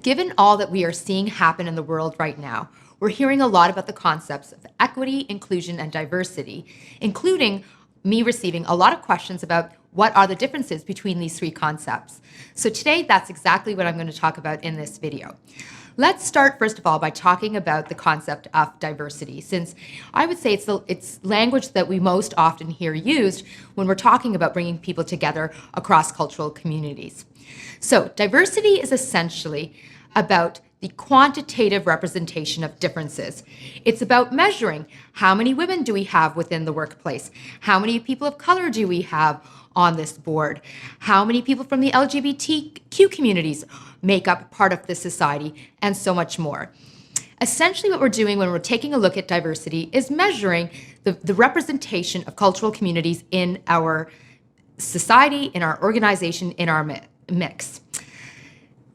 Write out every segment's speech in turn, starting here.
Given all that we are seeing happen in the world right now, we're hearing a lot about the concepts of equity, inclusion, and diversity, including me receiving a lot of questions about what are the differences between these three concepts. So today, that's exactly what I'm going to talk about in this video. Let's start, first of all, by talking about the concept of diversity, since I would say it's language that we most often hear used when we're talking about bringing people together across cultural communities. So diversity is essentially about the quantitative representation of differences. It's about measuring how many women do we have within the workplace, how many people of color do we have on this board, how many people from the LGBTQ communities make up part of this society, and so much more. Essentially, what we're doing when we're taking a look at diversity is measuring the representation of cultural communities in our society, in our organization, in our mix.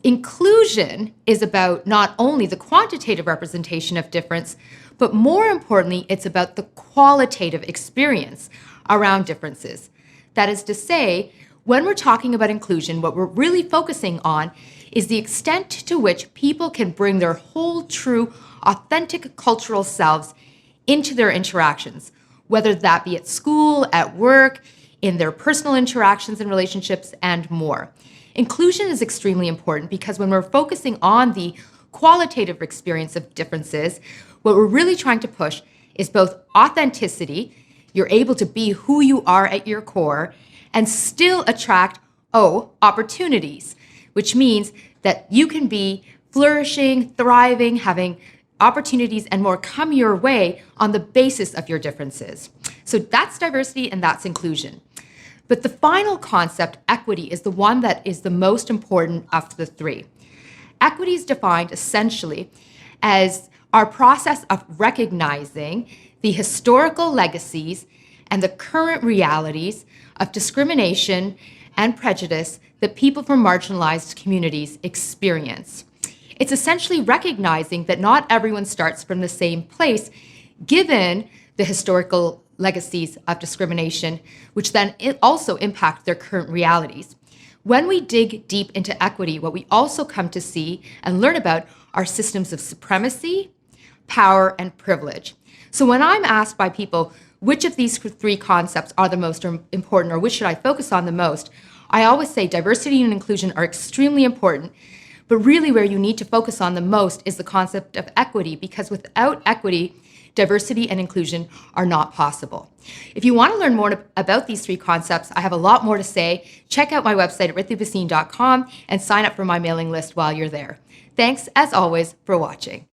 Inclusion is about not only the quantitative representation of difference, but more importantly, it's about the qualitative experience around differences. That is to say, when we're talking about inclusion, what we're really focusing on is the extent to which people can bring their whole, true, authentic cultural selves into their interactions, whether that be at school, at work, in their personal interactions and relationships, and more. Inclusion is extremely important because when we're focusing on the qualitative experience of differences, what we're really trying to push is both authenticity, you're able to be who you are at your core, and still attract, opportunities, which means that you can be flourishing, thriving, having opportunities and more come your way on the basis of your differences. So that's diversity and that's inclusion. But the final concept, equity, is the one that is the most important of the three. Equity is defined essentially as our process of recognizing the historical legacies and the current realities of discrimination and prejudice that people from marginalized communities experience. It's essentially recognizing that not everyone starts from the same place, given the historical legacies of discrimination, which then also impact their current realities. When we dig deep into equity, what we also come to see and learn about are systems of supremacy, power, and privilege. So when I'm asked by people, which of these three concepts are the most important, or which should I focus on the most, I always say diversity and inclusion are extremely important, but really where you need to focus on the most is the concept of equity, because without equity, diversity and inclusion are not possible. If you want to learn more about these three concepts, I have a lot more to say. Check out my website at ritubasine.com and sign up for my mailing list while you're there. Thanks, as always, for watching.